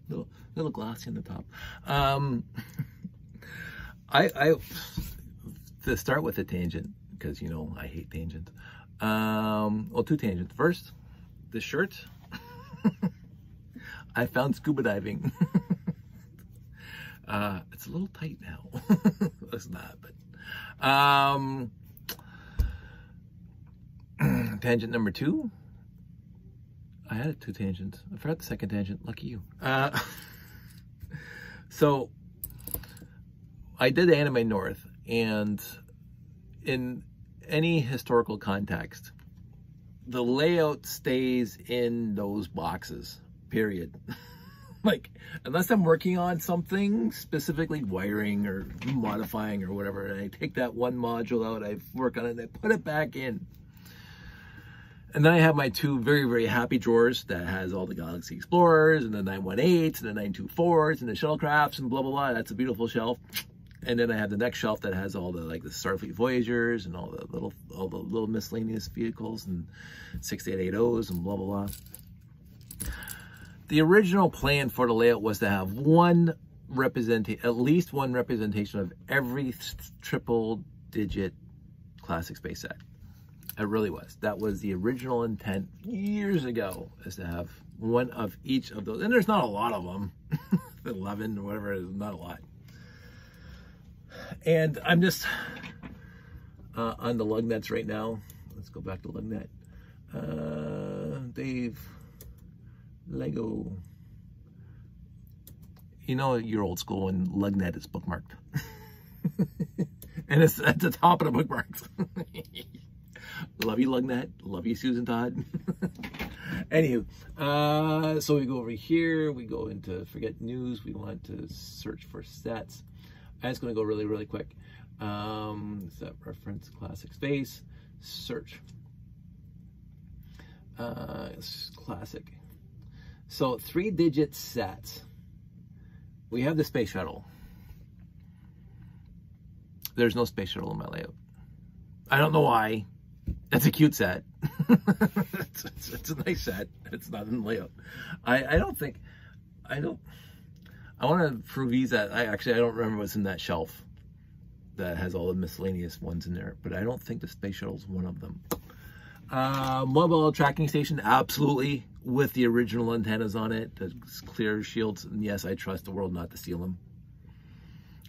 little glossy on the top. I to start with a tangent, because you know I hate tangents. Well, two tangents. First, the shirt. I found scuba diving. It's a little tight now. It's not, but tangent number two. I had two tangents. I forgot the second tangent. Lucky you. So I did Anime North, and in any historical context, the layout stays in those boxes, period. Like, unless I'm working on something, specifically wiring or modifying or whatever, and I take that one module out, I work on it, and I put it back in. And then I have my two very, very happy drawers that has all the Galaxy Explorers and the 918s and the 924s and the shuttlecrafts and blah, blah, blah. That's a beautiful shelf. And then I have the next shelf that has all the, like, the Starfleet Voyagers and all the little miscellaneous vehicles and 6880s and blah, blah, blah. The original plan for the layout was to have at least one representation of every triple-digit classic space set. It really was. That was the original intent years ago, is to have one of each of those. And there's not a lot of them. 11 or whatever, it is not a lot. And I'm just on the lug nets right now. Let's go back to lug net. Dave, Lego. You know you're old school when lug net is bookmarked. And it's at the top of the bookmarks. Love you, Lugnet. Love you, Susan Todd. Anywho, so we go over here. We go into forget news. We want to search for sets. I'm just going to go really, really quick. Set reference, classic space, search. Classic. So 3-digit sets. We have the space shuttle. There's no space shuttle in my layout. I don't know why. That's a cute set. it's a nice set. It's not in the layout. I want to prove these that I don't remember what's in that shelf that has all the miscellaneous ones in there, but I don't think the space shuttle is one of them. Mobile tracking station, absolutely, with the original antennas on it, the clear shields. And yes, I trust the world not to steal them.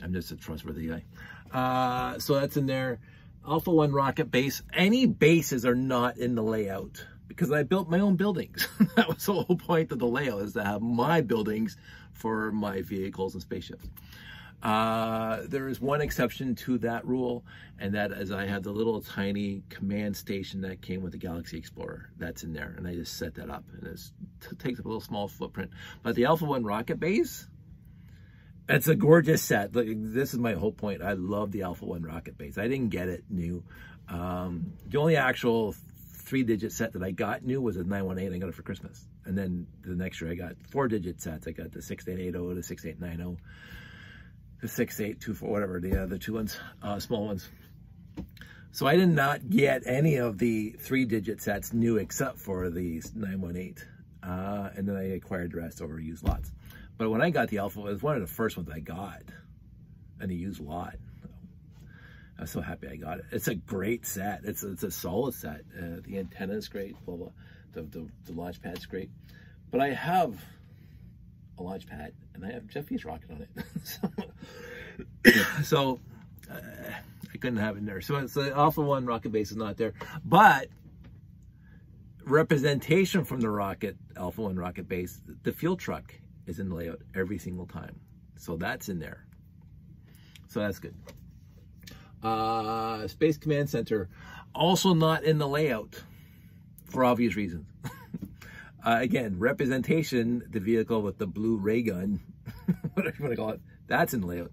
I'm just a trustworthy guy. So that's in there. Alpha 1 rocket base. Any bases are not in the layout because I built my own buildings. That was the whole point of the layout, is to have my buildings for my vehicles and spaceships. There is one exception to that rule, and that is I have the little tiny command station that came with the Galaxy Explorer. That's in there, and I just set that up, and it takes up a little small footprint. But the Alpha 1 rocket base, it's a gorgeous set. Look, this is my whole point. I love the Alpha 1 rocket base. I didn't get it new. The only actual 3-digit set that I got new was a 918. I got it for Christmas. And then the next year I got 4-digit sets. I got the 6880, the 6890, the 6824, whatever, the other two ones, small ones. So I did not get any of the 3-digit sets new except for the 918. And then I acquired the rest over used lots. But when I got the Alpha, it was one of the first ones I got, and a used lot. I was so happy I got it. It's a great set. It's a solid set. The antenna is great. Blah, blah. The launch pad's great. But I have a launch pad, and I have Jeffy's rocket on it. So I couldn't have it in there. So it's the Alpha 1 rocket base is not there. But representation from the rocket, Alpha 1 rocket base, the fuel truck is in the layout every single time. So that's in there. So that's good. Space Command Center, also not in the layout for obvious reasons. Again, representation, the vehicle with the blue ray gun, whatever you want to call it, that's in the layout.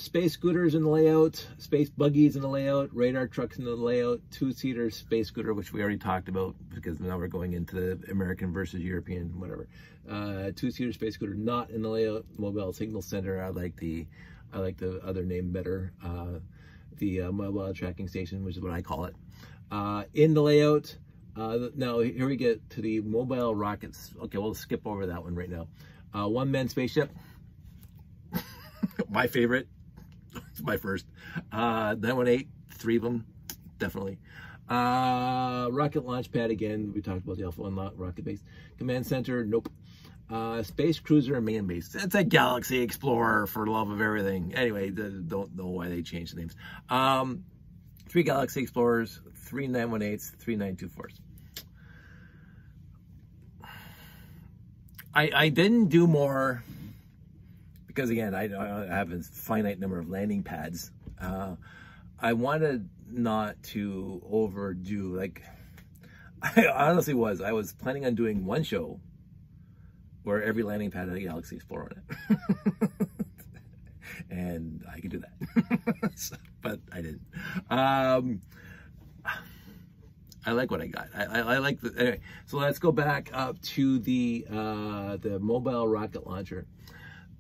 Space scooters in the layout, space buggies in the layout, radar trucks in the layout, 2-seater space scooter, which we already talked about because now we're going into the American versus European, whatever. 2-seater space scooter not in the layout. Mobile signal center, I like the other name better. The mobile tracking station, which is what I call it. In the layout, Now, here we get to the mobile rockets. Okay, we'll skip over that one right now. One-man spaceship. My favorite. It's my first. 918, 3 of them, definitely. Rocket launch pad again. We talked about the Alpha 1 rocket base. Command center, nope. Space cruiser and main base. It's a Galaxy Explorer for love of everything. Anyway, don't know why they changed the names. 3 Galaxy Explorers, 3 918s, 3 924s. I didn't do more because, again, I have a finite number of landing pads. I wanted not to overdo, like, I honestly I was planning on doing one show where every landing pad had a Galaxy Explorer on it. And I could do that. But I didn't. I like what I got. I like the, anyway, so let's go back up to the mobile rocket launcher.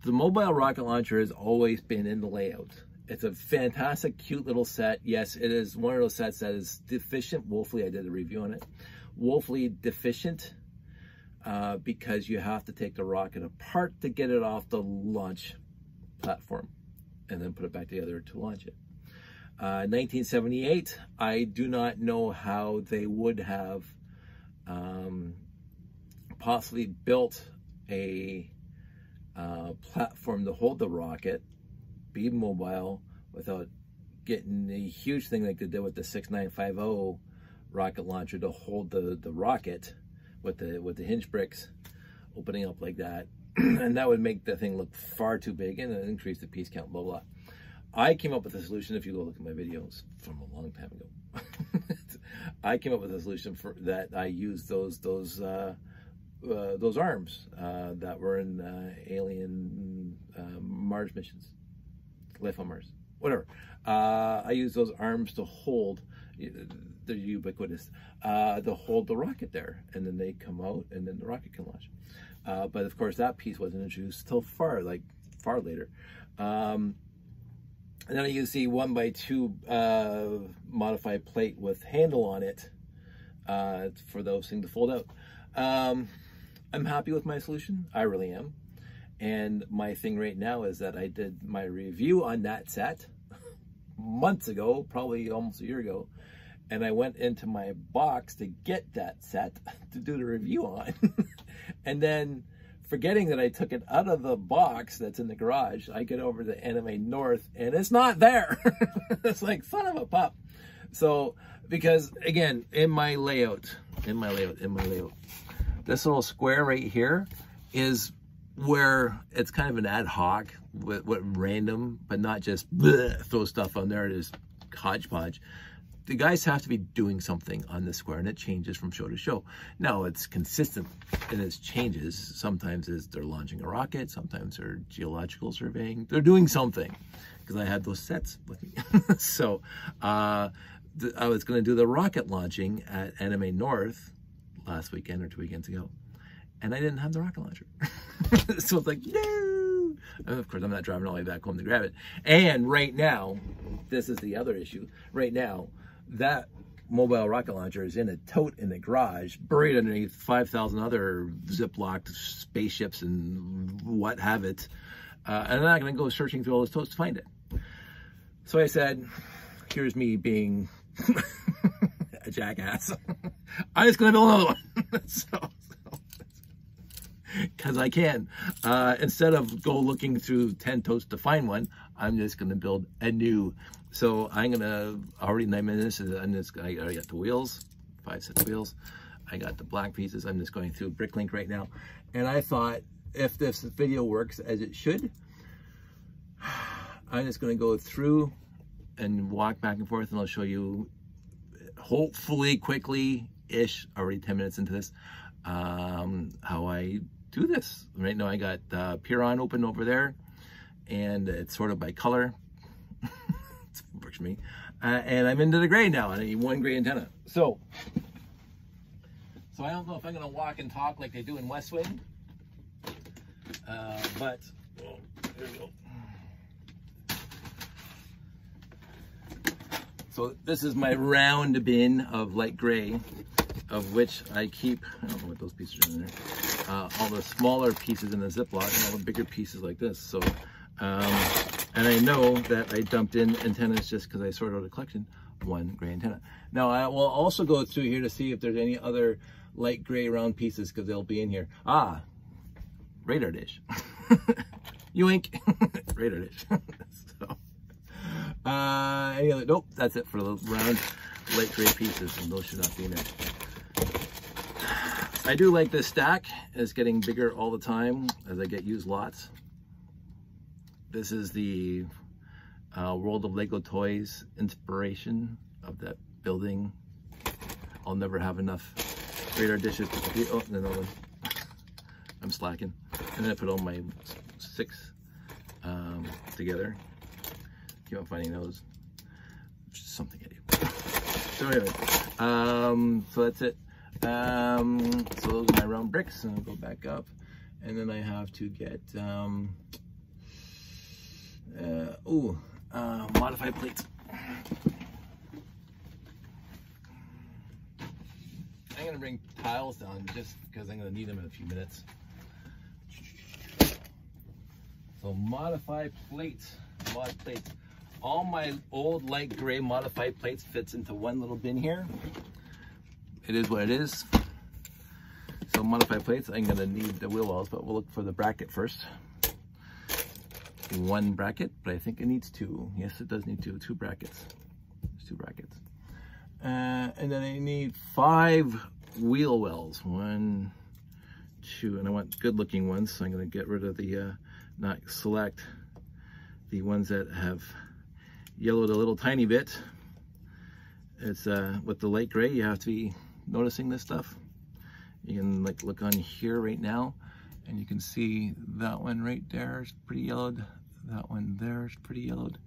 The mobile rocket launcher has always been in the layout. It's a fantastic, cute little set. Yes, it is one of those sets that is deficient. Woefully, I did a review on it. Woefully deficient because you have to take the rocket apart to get it off the launch platform and then put it back together to launch it. 1978, I do not know how they would have possibly built a platform to hold the rocket, be mobile, without getting a huge thing like they did with the 6950 rocket launcher to hold the rocket with the hinge bricks opening up like that. And that would make the thing look far too big and increase the piece count, blah, blah. I came up with a solution. If you go look at my videos from a long time ago, I came up with a solution for that. I used those arms that were in alien Mars missions, life on Mars, whatever. I used those arms to hold. They're ubiquitous. To hold the rocket there, and then they come out, and then the rocket can launch. But of course, that piece wasn't introduced till far later. And then you see 1x2 modified plate with handle on it for those things to fold out. I'm happy with my solution. I really am. And my thing right now is that I did my review on that set months ago, probably almost a year ago. And I went into my box to get that set to do the review on. And then, forgetting that I took it out of the box that's in the garage, I get over to Anime North and it's not there. It's like, son of a pup. So, because again, in my layout, this little square right here is where it's kind of an ad hoc with random, but not just throw stuff on there. It is hodgepodge. The guys have to be doing something on this square, and it changes from show to show. Now, it's consistent in its changes. Sometimes they're launching a rocket, sometimes they're geological surveying. They're doing something, because I had those sets with me. So I was going to do the rocket launching at Anime North last weekend or 2 weekends ago, and I didn't have the rocket launcher. So it's like, no! And of course, I'm not driving all the way back home to grab it. And right now, this is the other issue. Right now, that mobile rocket launcher is in a tote in the garage, buried underneath 5,000 other Ziploc spaceships and what have it. And I'm not going to go searching through all those totes to find it. So I said, here's me being a jackass. I'm just going to build another one. Because I can. Instead of go looking through 10 totes to find one, I'm just going to build a new. So I'm going to, already 9 minutes, I got the wheels, 5 sets of wheels. I got the black pieces. I'm just going through Bricklink right now. And I thought, if this video works as it should, I'm just going to go through and walk back and forth, and I'll show you, hopefully quickly-ish, already 10 minutes into this, how I do this. Right now I got Piron open over there, and it's sorted by color. It works for me. And I'm into the gray now. I need one gray antenna. So I don't know if I'm going to walk and talk like they do in West Wing. But, oh, here we go. So this is my round bin of light gray. of which I keep, I don't know what those pieces are in there, all the smaller pieces in the Ziploc and all the bigger pieces like this. So, and I know that I dumped in antennas just because I sorted out a collection, one gray antenna. Now I will also go through here to see if there's any other light gray round pieces because they'll be in here. Ah, radar dish. Yoink. Radar dish. So, any other, nope, that's it for the round light gray pieces, and those should not be in there. I do like this stack. It's getting bigger all the time as I get used lots. This is the World of Lego Toys inspiration of that building. I'll never have enough radar dishes to compete. Oh, another one. I'm slacking. And then I put all my 6 together. Keep on finding those. Something I do. So anyway, so that's it. So those are my round bricks, and I'll go back up, and then I have to get modified plates. I'm gonna bring tiles down just because I'm gonna need them in a few minutes. So modified plates, mod plates. All my old light gray modified plates fits into one little bin here. It is what it is. So modified plates, I'm gonna need the wheel wells, but we'll look for the bracket first. 1 bracket, but I think it needs 2. Yes, it does need 2 brackets. There's 2 brackets. And then I need 5 wheel wells. 1, 2, and I want good looking ones, so I'm gonna get rid of the, not select the ones that have yellowed a little tiny bit. It's with the light gray, you have to be noticing this stuff. You can like look on here right now, and you can see that one right there is pretty yellowed. That one there is pretty yellowed,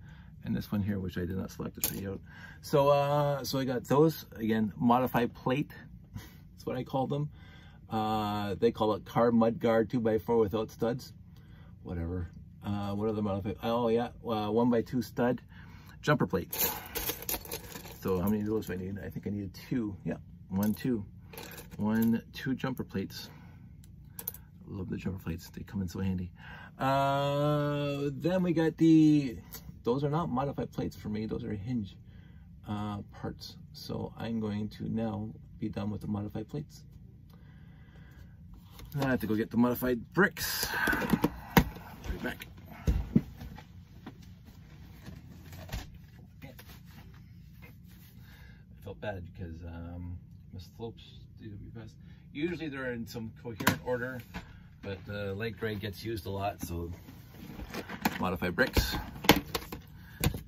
and this one here, which I did not select, is pretty yellowed. So so I got those again, modified plate. That's what I call them. They call it car mud guard 2x4 without studs. Whatever. What are the modified? Oh yeah, 1x2 stud jumper plate. So how many of those do I need? I think I needed 2. Yeah, 1, 2. 1, 2 jumper plates. Love the jumper plates. They come in so handy. Then we got those are not modified plates for me. Those are hinge parts. So I'm going to now be done with the modified plates. Now I have to go get the modified bricks. Right back. I felt bad because Miss Slopes DWFS. Usually they're in some coherent order, but the light gray gets used a lot, so modified bricks.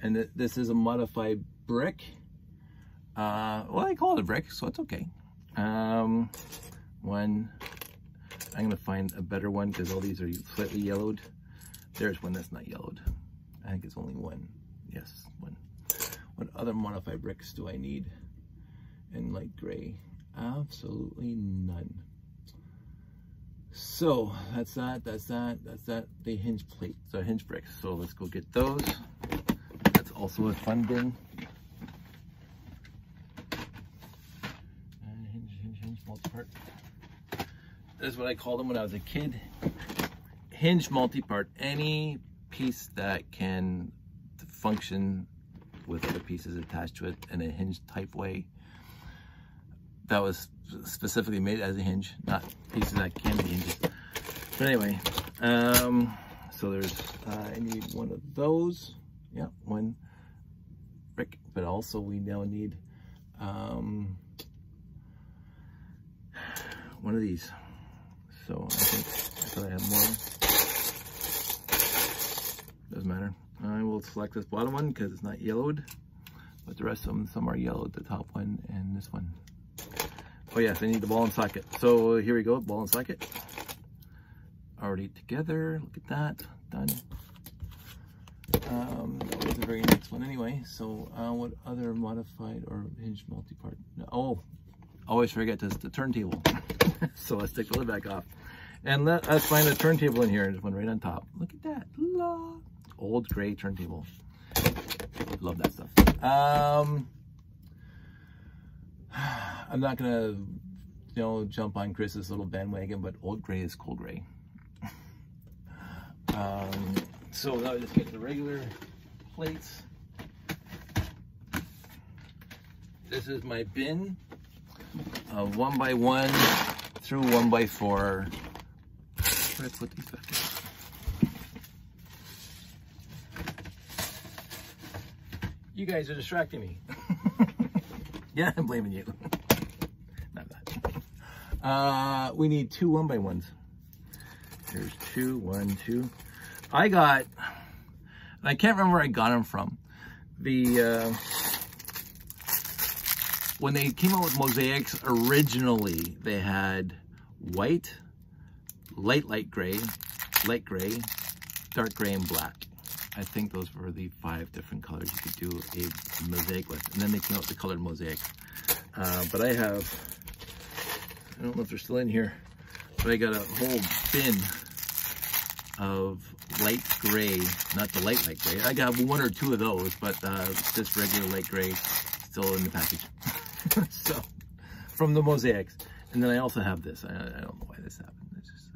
And this is a modified brick. Well, I call it a brick, so it's okay. One, I'm gonna find a better one because all these are slightly yellowed. There's one that's not yellowed. I think it's only 1. Yes, 1. What other modified bricks do I need in light gray? Absolutely none. So that's that. The hinge plate, so hinge bricks. So let's go get those. That's also a fun bin. Hinge multi-part. This is what I called them when I was a kid. Hinge multi-part. Any piece that can function with other pieces attached to it in a hinge type way. That was specifically made as a hinge, not pieces that can be hinges. But anyway, so there's, I need 1 of those. Yeah, 1 brick, but also we now need 1 of these. So I thought I had more. Doesn't matter. I will select this bottom one because it's not yellowed, but the rest of them, some are yellowed, the top one and this one. Oh yes, I need the ball and socket. So here we go, ball and socket. Already together, look at that, done. That was the very next one anyway. So what other modified or hinge multi-part? No, oh, always forget this, the turntable. So let's take the lid back off. And let's find a turntable in here. There's one right on top. Look at that, la. Old gray turntable. Love that stuff. I'm not gonna jump on Chris's little bandwagon, but old gray is cool gray. So now I just get the regular plates. This is my bin of 1x1 through 1x4. Where do I put these back in? You guys are distracting me. Yeah, I'm blaming you. Not that. We need 2 1x1s. Here's 2, 1, 2. I can't remember where I got them from. When they came out with mosaics, originally they had white, light gray, light gray, dark gray, and black. I think those were the 5 different colors you could do a mosaic with. And then they came out with the colored mosaics. But I don't know if they're still in here, but I got a whole bin of light gray, not the light gray. I got 1 or 2 of those, but this regular light gray still in the package. So, from the mosaics. And then I also have this. I don't know why this happened. It's just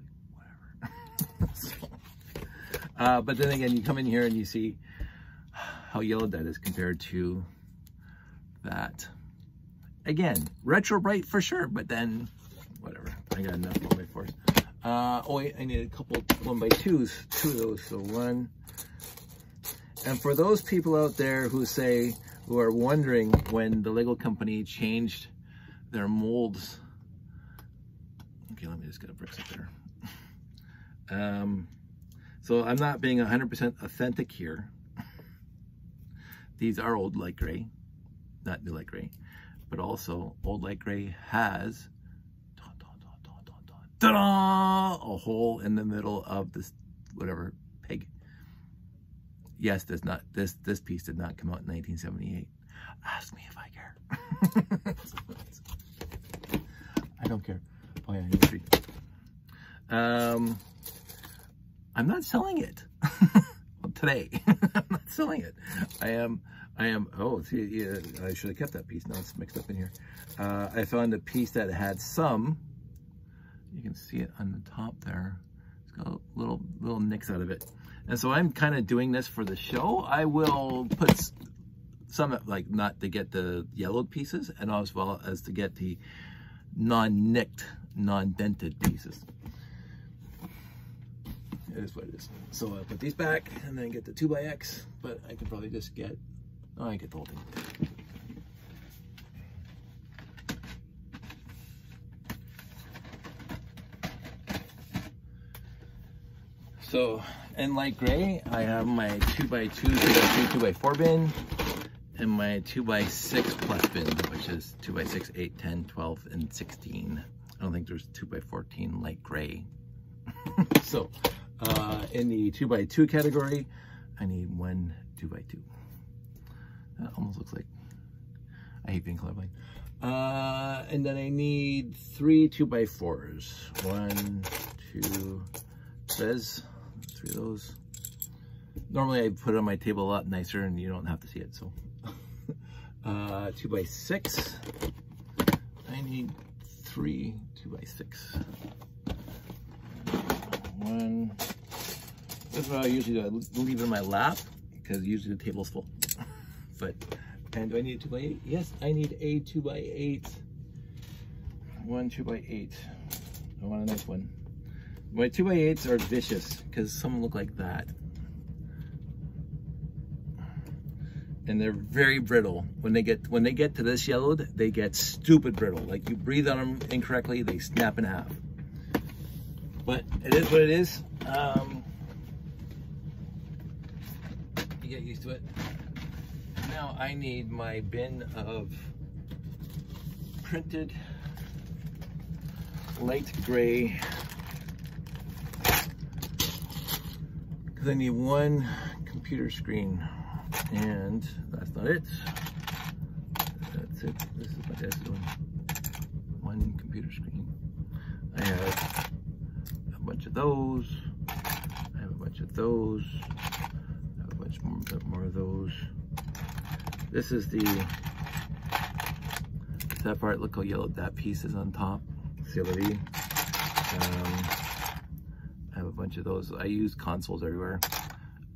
like, whatever. So, but then again, you come in here and you see how yellowed that is compared to that. Again, retro bright for sure, but then whatever. I got enough 1x4s. Oh wait, I need a couple 1x2s, 2 of those, so 1. And for those people out there who are wondering when the Lego company changed their molds. Okay, let me just get a bricks up there. So I'm not being 100% authentic here. These are old light gray, not new light gray, but also old light gray has ta-da, a hole in the middle of this whatever peg. Yes, this piece did not come out in 1978. Ask me if I care. I don't care. Oh yeah, here's 3. I'm not selling it today. I'm not selling it. I am. Oh, see, yeah, I should have kept that piece. Now it's mixed up in here. I found a piece that had some. You can see it on the top there. It's got little nicks out of it. And so I'm kind of doing this for the show. I will put some, like, not to get the yellowed pieces, and as well as to get the non-nicked, non-dented pieces. It is what it is. So I'll put these back and then get the 2x, but I can probably just get, I get the whole thing. So in light gray, I have my 2x2, 2x3, 2x4 bin, and my 2x6 plus bin, which is 2x6, 8, 10, 12, and 16. I don't think there's 2x14 light gray. So in the 2x2 category, I need 1 2x2. That almost looks like, I hate being colorblind. And then I need 3 2x4s. 1, 2, says 3 of those. Normally I put it on my table a lot nicer and you don't have to see it, so. 2x6. I need 3 2x6. 1. This is what I usually do. I leave it in my lap because usually the table's full. But, and do I need a 2x8? Yes, I need a 2x8. 1 2x8. I want a nice one. My 2x8s are vicious because some look like that. And they're very brittle. When they get to this yellowed, they get stupid brittle. Like you breathe on them incorrectly, they snap in half. But it is what it is. You get used to it. Now I need my bin of printed light gray. Because I need 1 computer screen. And that's not it. That's it. This is my desk doing. 1 computer screen. I have a bunch of those. I have a bunch of those. I have a bunch more of those. This is that part. Look how yellowed that piece is on top. CLV. I have a bunch of those. I use consoles everywhere,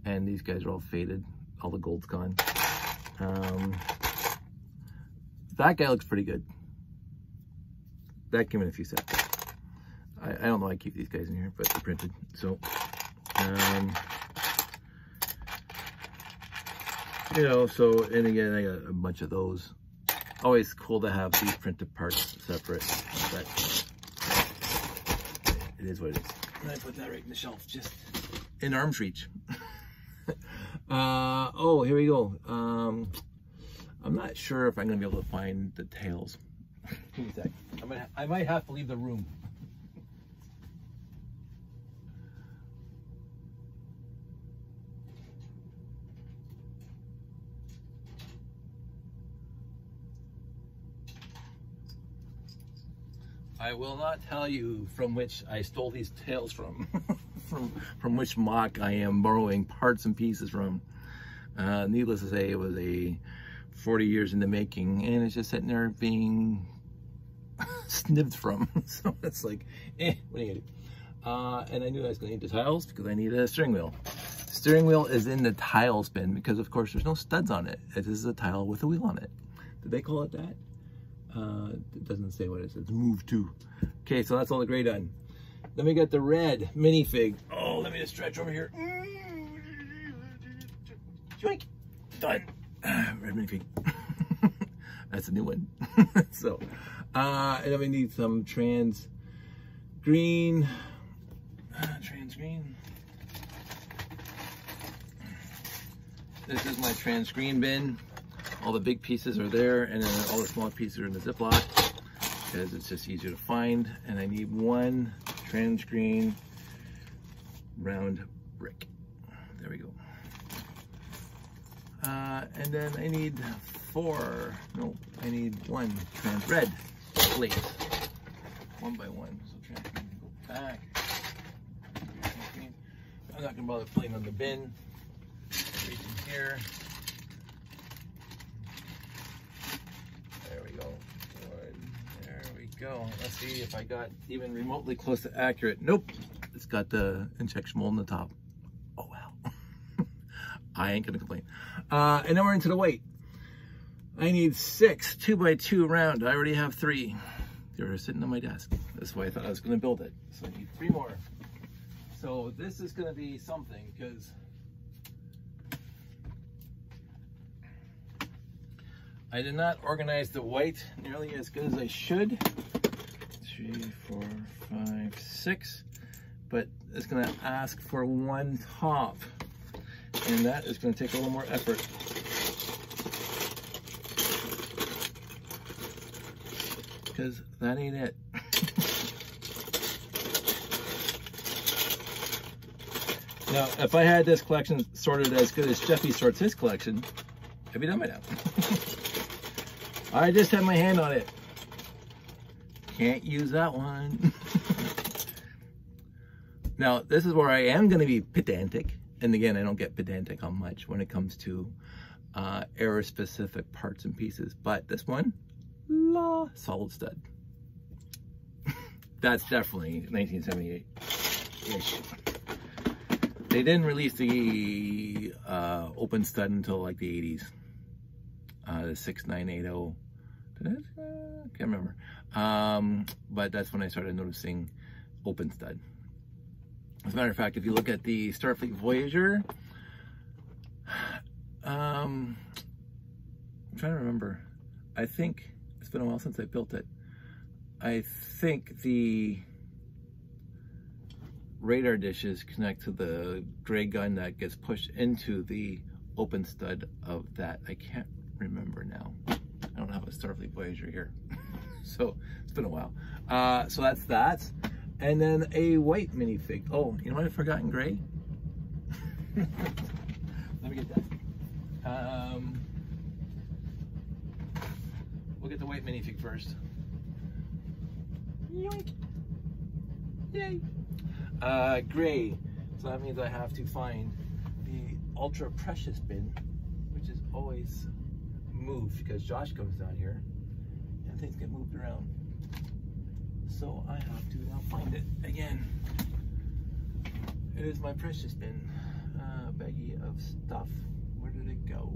and these guys are all faded. All the gold's gone. That guy looks pretty good. That came in a few sets. I don't know why I keep these guys in here, but they're printed. So, you know, so, and again, I got a bunch of those. Always cool to have these printed parts separate, but it is what it is. And I put that right in the shelf, just in arm's reach. Oh, here we go. I'm not sure if I'm gonna be able to find the tails. Give me a sec. I might have to leave the room. I will not tell you from which I stole these tails from, from which mock I am borrowing parts and pieces from. Needless to say, it was a 40 years in the making, and it's just sitting there being snibbed from. So it's like, what are you gonna do? And I knew I was gonna need the tiles because I need a steering wheel. Steering wheel is in the tile spin because, of course, there's no studs on it. This is a tile with a wheel on it. Did they call it that? It doesn't say what it says. Move to. Okay, so that's all the gray done. Then we got the red minifig. Oh, let me just stretch over here. Joink. Done. Red minifig. That's a new one. So, and then we need some trans green. Trans green. This is my trans green bin. All the big pieces are there, and then all the smaller pieces are in the Ziploc because it's just easier to find. And I need one trans green round brick. There we go. And then I need I need one trans red plate, one by one. So trans green can go back. I'm not gonna bother putting on the bin. Reach in here. Go. Let's see if I got even remotely close to accurate. Nope, it's got the injection mold in the top. Oh well. I ain't gonna complain. And then we're into the weight. I need 6 2x2 round. I already have 3. They're sitting on my desk. That's why I thought I was gonna build it. So I need 3 more. So this is gonna be something because I did not organize the white nearly as good as I should. 3, 4, 5, 6. But it's gonna ask for 1 top. And that is gonna take a little more effort. Because that ain't it. Now, if I had this collection sorted as good as Jeffy sorts his collection, I'd be done by now. I just had my hand on it. Can't use that one. Now, this is where I am going to be pedantic. And again, I don't get pedantic on much when it comes to era-specific parts and pieces. But this one, solid stud. That's definitely 1978-ish. They didn't release the open stud until like the 80s. The 6980. Can't remember. But that's when I started noticing open stud. As a matter of fact, if you look at the Starfleet Voyager, I'm trying to remember. I think it's been a while since I built it. I think the radar dishes connect to the gray gun that gets pushed into the open stud of that. I can't remember now. I don't have a Starfleet Voyager here. So it's been a while. So that's that. And then a white minifig. Oh, you know what I forgot in gray? Let me get that. We'll get the white minifig first. Yoink. Yay. Gray. So that means I have to find the ultra precious bin, which is always moved because Josh comes down here and things get moved around. So I have to now find it again. It is my precious bin, baggie of stuff. Where did it go?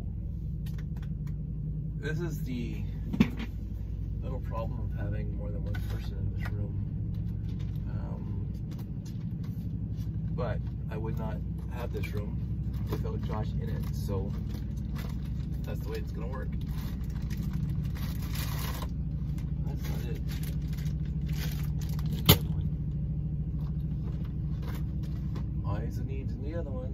This is the little problem of having more than one person in this room. But I would not have this room without Josh in it, so that's the way it's gonna work. That's not it. The other one. Eyes and needs in the other one.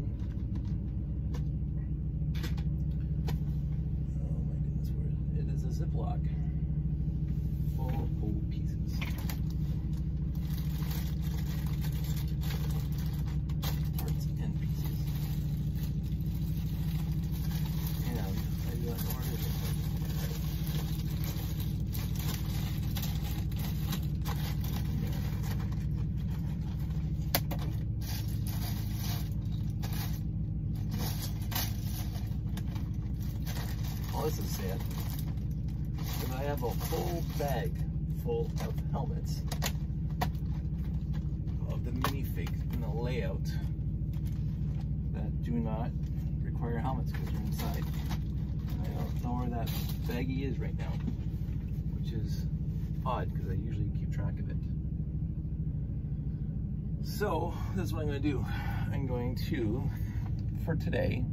Oh my goodness, where is it? It is a Ziploc full of old pieces. Parts and pieces. And I do not know where it is. Oh, this is sad. Because I have a whole bag full of helmets of the minifigs in the layout that do not require helmets because they're inside. I don't know where that baggie is right now, which is odd because I usually keep track of it. So this is what I'm going to do. I'm going to, for today,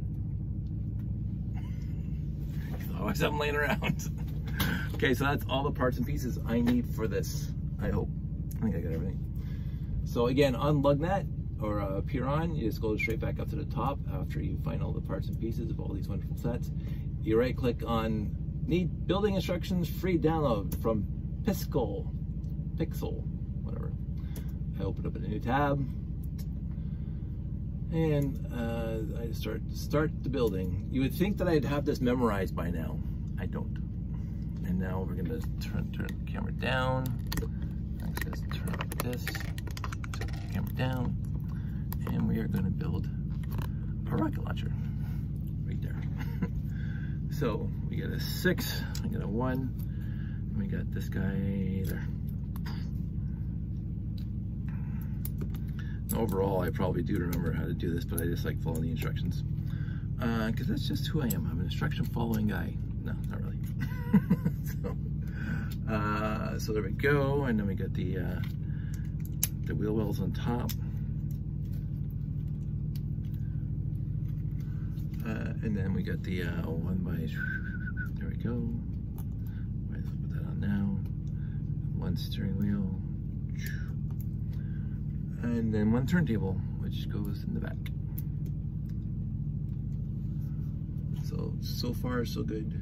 otherwise I'm laying around. Okay, so that's all the parts and pieces I need for this. I hope. I think I got everything. So again, on LugNet or Piron, you just go straight back up to the top after you find all the parts and pieces of all these wonderful sets. You right click on Need Building Instructions, free download from Pixel, whatever. I open up a new tab. And I start the building. You would think that I'd have this memorized by now. I don't. And now we're gonna turn the camera down. I'm just turn this, turn the camera down, and we are gonna build a rocket launcher right there. So we got a 6, we got a 1, and we got this guy there. Overall, I probably do remember how to do this, but I just like following the instructions. Because that's just who I am. I'm an instruction following guy. No, not really. So there we go. And then we got the wheel wells on top. And then we got the 1x, there we go. Let's put that on now. 1 steering wheel. And then 1 turntable, which goes in the back. So far, so good.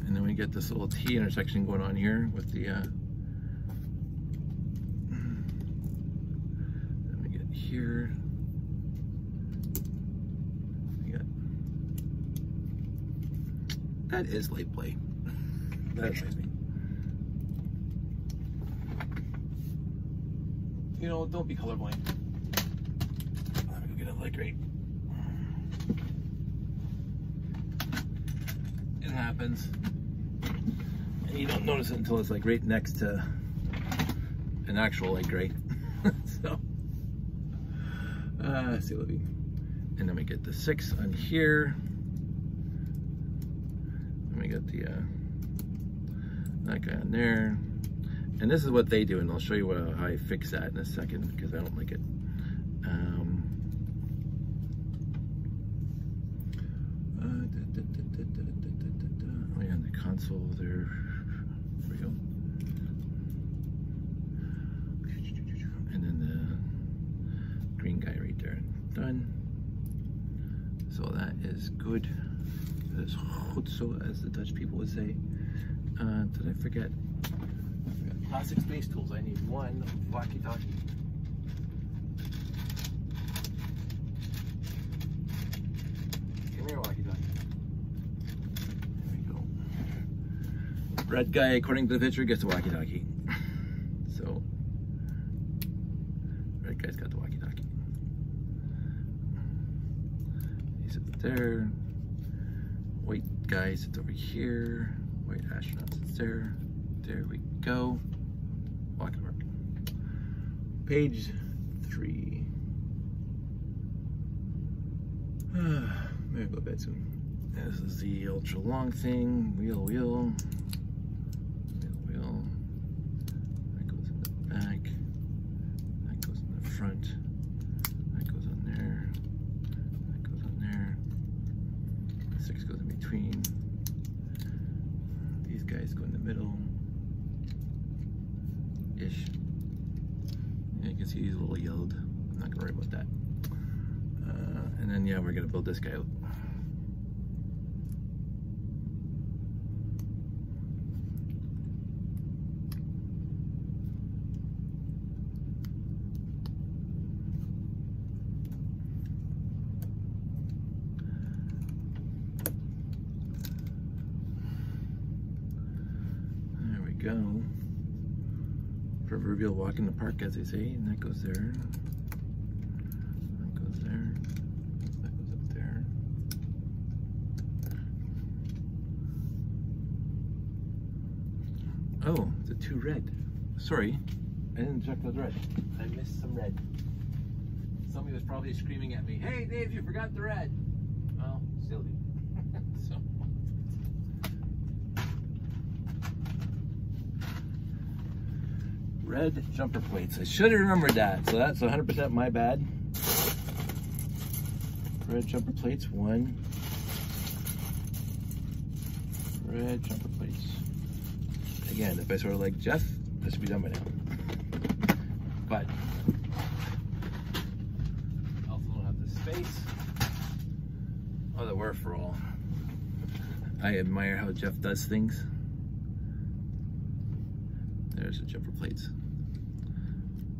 And then we get this little T intersection going on here with the, then we get here. We got, that is light play. That is amazing. You know, don't be colorblind. Let me go get a light right. It happens. And you don't notice it until it's like right next to an actual light gray. So, see what we, and then we get the 6 on here. And we got the, that guy on there. And this is what they do, and I'll show you how I fix that in a second because I don't like it. We have the console there. There we go. And then the green guy right there. Done. So that is good. That is goed zo, as the Dutch people would say. Did I forget? Plastic space tools. I need 1 walkie-talkie. Come here, walkie-talkie. There we go. Red guy, according to the picture, gets a walkie-talkie. So, red guy's got the walkie-talkie. He sits there. White guy sits over here. White astronaut sits there. There we go. go. Walk and work. Page 3. Maybe I'll go to bed soon. This is the ultra long thing. Wheel. That goes in the back. That goes in the front. That goes on there. That goes on there. 6 goes in between. These guys go in the middle. Ish. And you can see he's a little yellowed. I'm not gonna worry about that. And then, yeah, we're gonna build this guy out. There we go. Proverbial walk in the park, as they say, and that goes there. That goes there. That goes up there. Oh, the 2 red. Sorry, I didn't check the red. I missed some red. Somebody was probably screaming at me, "Hey Dave, you forgot the red." Well, silly. So. Red jumper plates. I should have remembered that. So that's 100% my bad. Red jumper plates, 1. Red jumper plates. Again, if I sort of like Jeff, this should be done by now. But I also don't have the space. Oh, the word for all. I admire how Jeff does things. There's the jumper plates.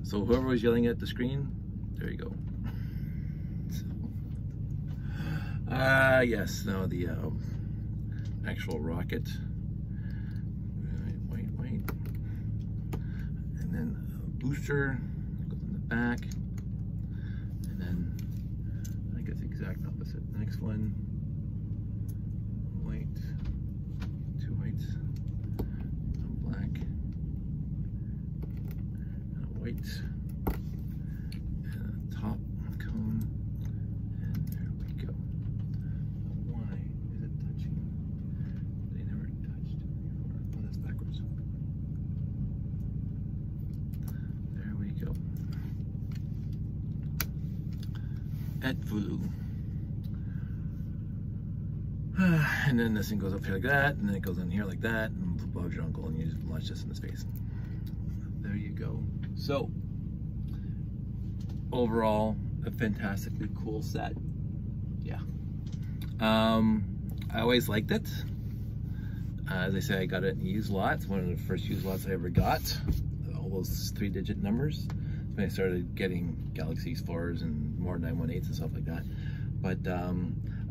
So whoever was yelling at the screen, there you go. So, yes, now the actual rocket. Wait. And then a booster goes in the back. And then I guess the exact opposite. Next one, white, 2 whites, a black, white, and a top cone, and there we go. Why is it touching? They never touched before. Oh, that's backwards. There we go. Et voulou. And then this thing goes up here like that, and then it goes in here like that, and above your uncle, and you just launch this into space. There you go. So, overall, a fantastically cool set. Yeah. I always liked it. As I say, I got it in used lots. One of the first used lots I ever got. All those 3-digit numbers. When I started getting Galaxy Explorers and more 918s and stuff like that. But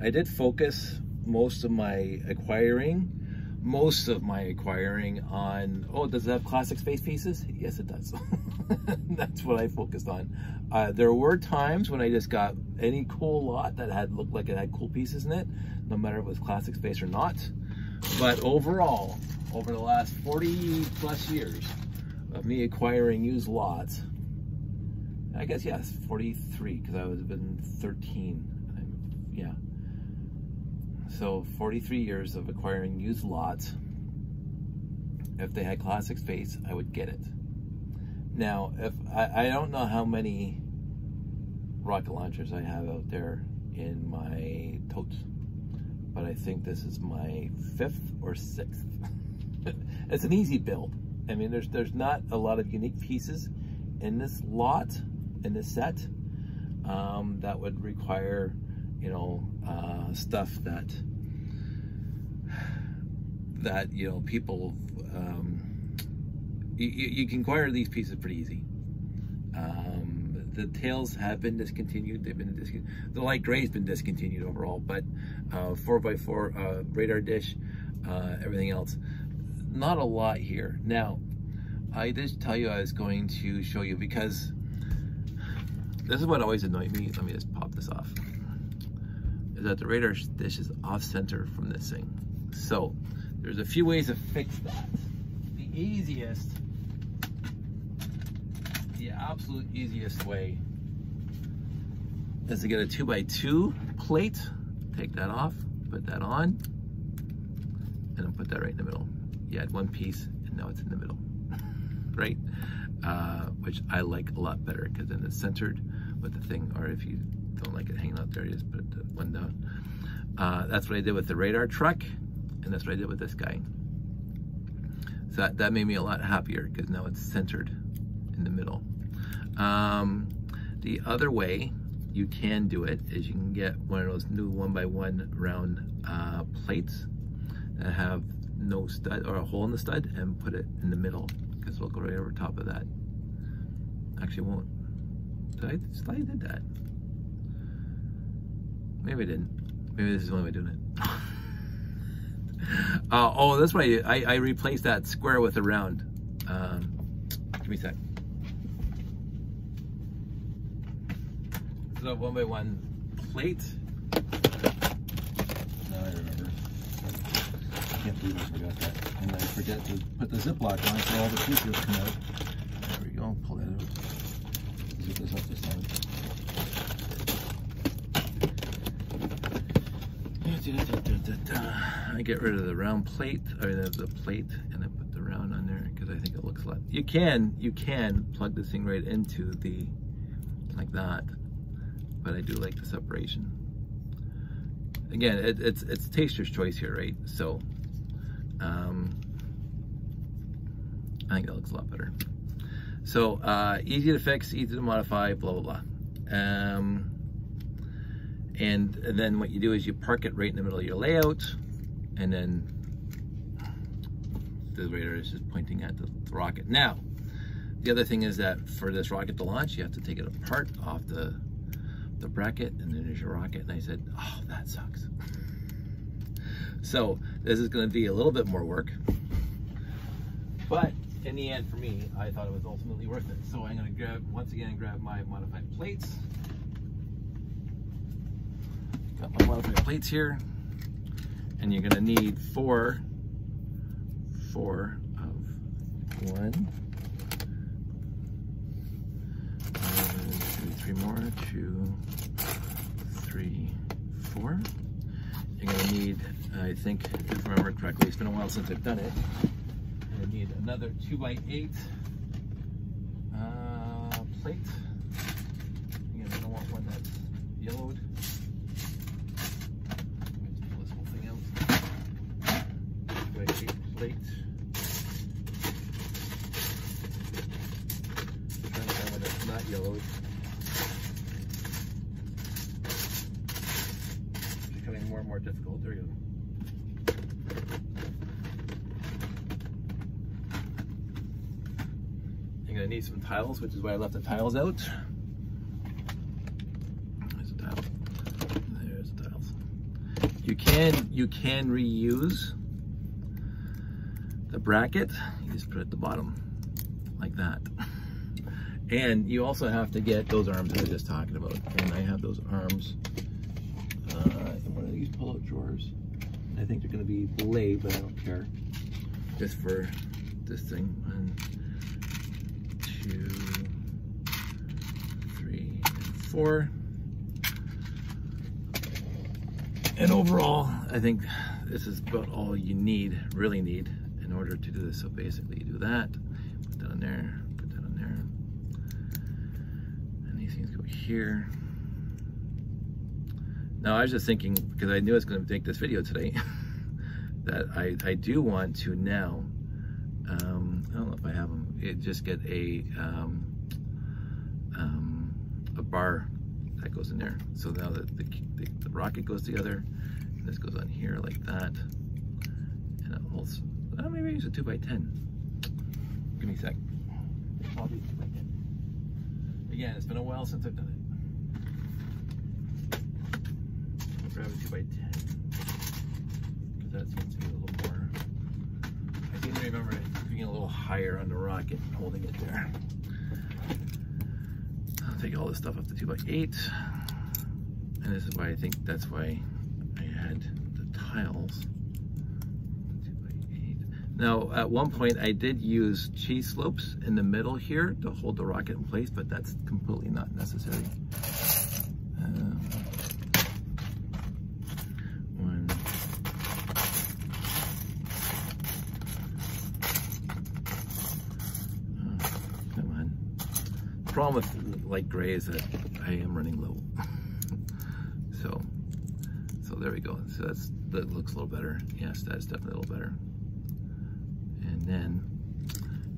I did focus most of my acquiring on, oh, does it have classic space pieces? Yes, it does. That's what I focused on. There were times when I just got any cool lot that looked like it had cool pieces in it, no matter if it was classic space or not. But overall, over the last 40 plus years of me acquiring used lots, I guess, yes, 43, because I was been 13. Yeah. So 43 years of acquiring used lots. If they had classic space, I would get it. Now, if I don't know how many rocket launchers I have out there in my totes, but I think this is my 5th or 6th. It's an easy build. I mean, there's not a lot of unique pieces in this lot, in this set, that would require, you know, stuff that you know, people, you can acquire these pieces pretty easy. The tails have been discontinued. They've been discontinued. The light gray's been discontinued overall, but 4x4 radar dish, everything else, not a lot here. Now, I did tell you I was going to show you, because this is what always annoyed me. Let me just pop this off. Is that the radar dish is off center from this thing. So there's a few ways to fix that. The absolute easiest way is to get a 2x2 plate, take that off, put that on, and then put that right in the middle. You add one piece and now it's in the middle, right? Which I like a lot better because then it's centered with the thing, or if you don't like it hanging out there, you just put the one down. That's what I did with the radar truck, and that's what I did with this guy. So that made me a lot happier because now it's centered in the middle. The other way you can do it is you can get one of those new 1x1 round plates that have no stud or a hole in the stud and put it in the middle, because it'll go right over top of that. Actually, it won't. Did I did that? Maybe I didn't. Maybe this is the only way of doing it. Oh, that's why I replaced that square with a round. Give me a sec. So 1x1 plate. Now I remember. I can't believe I forgot that. And I forget to put the Ziploc on so all the pieces come out. There we go. Pull that out. Zip this up this time. I get rid of the round plate, or the plate, and then put the round on there because I think it looks a lot. You can plug this thing right into the, like that, but I do like the separation. Again, it's taster's choice here, right? So I think that looks a lot better. So easy to fix, easy to modify, blah blah blah. And then what you do is you park it right in the middle of your layout, and then the radar is just pointing at the rocket. Now, the other thing is that for this rocket to launch, you have to take it apart off the bracket, and then there's your rocket. And I said, oh, that sucks. So this is going to be a little bit more work, but in the end, for me, I thought it was ultimately worth it. So I'm going to once again grab my modified plates. Got my modified plates here, and you're gonna need four of one, 2, 3 more, 2, 3, 4. You're gonna need, I think, if I remember correctly, it's been a while since I've done it. You're gonna need another 2x8 plate. Again, I don't want one that's yellowed. Plate. Trying to find one that's not yellowed. It's becoming more and more difficult. There we go. You're gonna need some tiles, which is why I left the tiles out. There's the tile. There's the tiles. You can reuse the bracket. You just put it at the bottom like that. And you also have to get those arms I was just talking about. And I have those arms in one of these pull-out drawers. I think they're going to be belay, but I don't care. Just for this thing. 1, 2, 3, and 4. And overall, I think this is about all you really need in order to do this. So basically you do that, put that on there, put that on there, and these things go here. Now I was just thinking, because I knew I was going to make this video today, that I do want to now, I don't know if I have them, just get a bar that goes in there. So now that the rocket goes together, and this goes on here like that, and it holds. Maybe use a 2x10. Give me a sec. Probably 2x10. Again, it's been a while since I've done it. I'll grab a 2x10 because that seems to be a little more. I seem to remember it being a little higher on the rocket, holding it there. I'll take all this stuff up to 2x8, and this is why I think that's why I had the tiles. Now, at one point, I did use cheese slopes in the middle here to hold the rocket in place, but that's completely not necessary. Come on. The problem with light gray is that I am running low. So there we go. So that looks a little better. Yes, that's definitely a little better. And then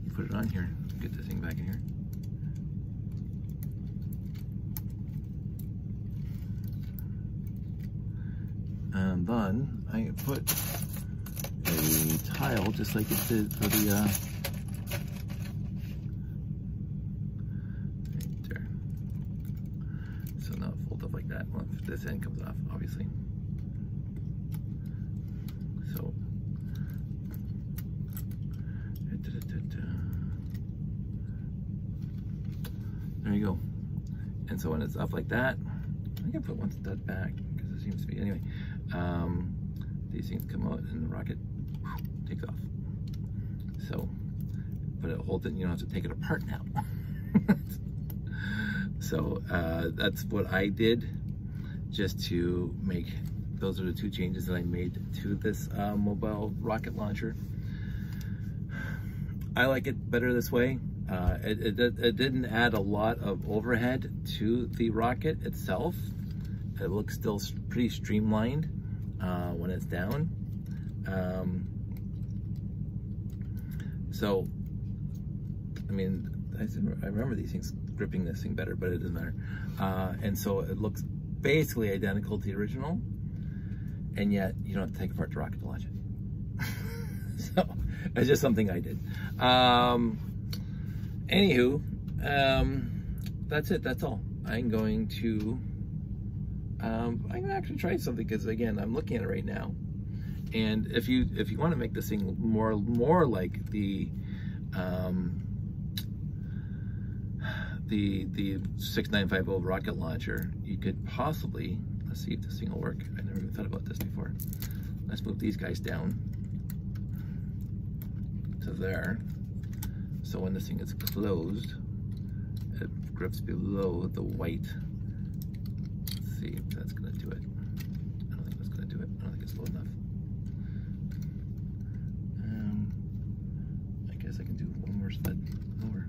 you put it on here, get this thing back in here. And then I put a tile just like it did for the right there. So now it folds up like that. Well, if this end comes off, obviously. So there you go. And so when it's up like that, I can put one stud back because it seems to be, anyway, these things come out and the rocket takes off. So, but it holds it, you don't have to take it apart now. So that's what I did just to make, those are the two changes that I made to this mobile rocket launcher. I like it better this way. It didn't add a lot of overhead to the rocket itself. It looks still pretty streamlined when it's down. So, I mean, I remember these things gripping this thing better, but it doesn't matter. And so it looks basically identical to the original, and yet you don't have to take apart the rocket to launch it. So it's just something I did. Anywho, that's it. That's all. I'm going to actually try something because again, I'm looking at it right now, and if you want to make this thing more like the 6950 rocket launcher, you could possibly, let's see if this thing will work. I never even thought about this before. Let's move these guys down to there. So when this thing is closed, it grips below the white. Let's see if that's gonna do it. I don't think that's gonna do it. I don't think it's low enough. I guess I can do one more stud lower.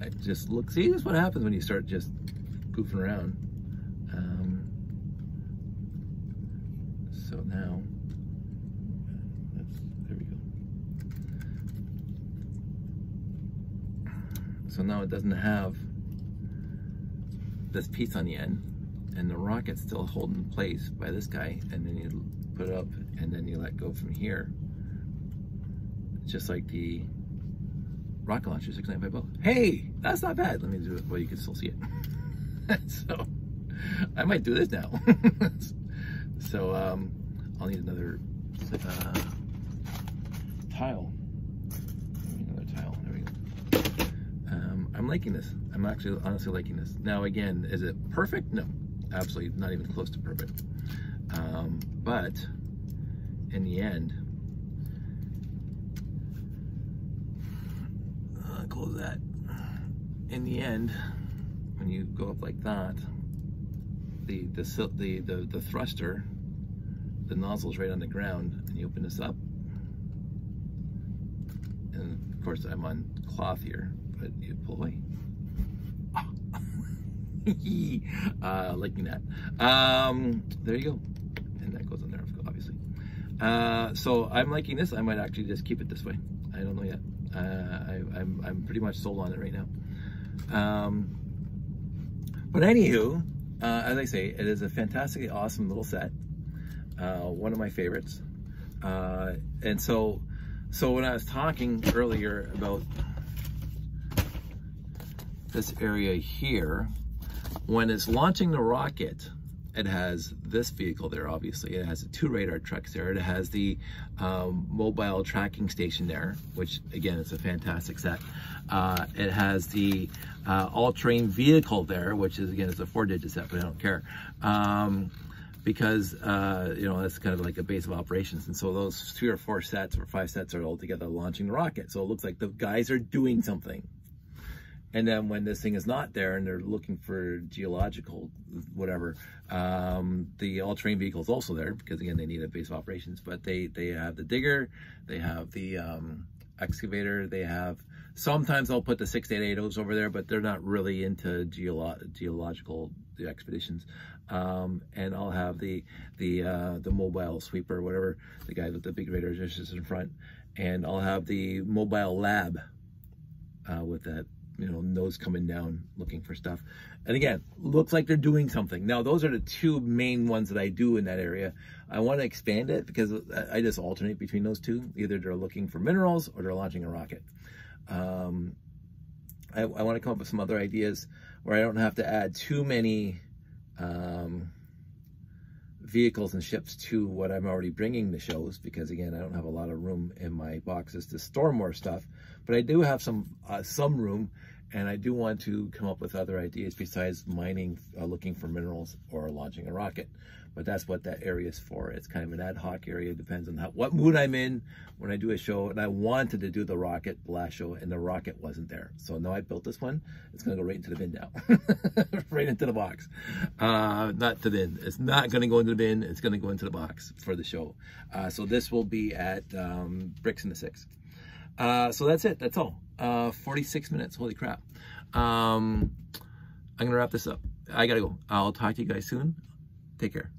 I just look, see, this is what happens when you start just goofing around. So now, there we go. So now it doesn't have this piece on the end, and the rocket's still holding in place by this guy, and then you put it up, and then you let go from here. Just like the rocket launcher 6950. Hey, that's not bad. Let me do it. Well, you can still see it. So I might do this now. So I'll need another tile. Another tile. There we go. I'm liking this. I'm actually honestly liking this. Now again, is it perfect? No, absolutely not even close to perfect. But in the end, close that. In the end, when you go up like that, the thruster, the nozzle's right on the ground, and you open this up, and of course I'm on cloth here, but you pull away. Liking that. There you go, and that goes on there obviously. So I'm liking this. I might actually just keep it this way. I don't know yet. I'm pretty much sold on it right now. But anywho, as I say, it is a fantastically awesome little set. One of my favorites. And so when I was talking earlier about this area here, when it's launching the rocket, it has this vehicle there, obviously. It has the 2 radar trucks there. It has the mobile tracking station there, which again, is a fantastic set. It has the all-terrain vehicle there, which is, again, it's a 4-digit set, but I don't care. because you know, that's kind of like a base of operations. And so those 3 or 4 sets or 5 sets are all together launching the rocket. So it looks like the guys are doing something. And then when this thing is not there and they're looking for geological whatever, the all-terrain vehicle is also there, because again, they need a base of operations. But they have the digger, they have the excavator, they have, sometimes I'll put the 688Os over there, but they're not really into geological expeditions. And I'll have the mobile sweeper, whatever, the guy with the big radar is in front, and I'll have the mobile lab with that, you know, nose coming down looking for stuff. And again, looks like they're doing something. Now, those are the 2 main ones that I do in that area. I want to expand it because I just alternate between those 2. Either they're looking for minerals or they're launching a rocket. I want to come up with some other ideas where I don't have to add too many vehicles and ships to what I'm already bringing the shows, because again, I don't have a lot of room in my boxes to store more stuff, but I do have some room, and I do want to come up with other ideas besides mining, looking for minerals or launching a rocket. But that's what that area is for. It's kind of an ad hoc area. It depends on what mood I'm in when I do a show. And I wanted to do the rocket last show, and the rocket wasn't there. So now I built this one. It's going to go right into the bin now. Right into the box. Not the bin. It's not going to go into the bin. It's going to go into the box for the show. So this will be at Bricks in the 6. So that's it. That's all. 46 minutes. Holy crap. I'm going to wrap this up. I got to go. I'll talk to you guys soon. Take care.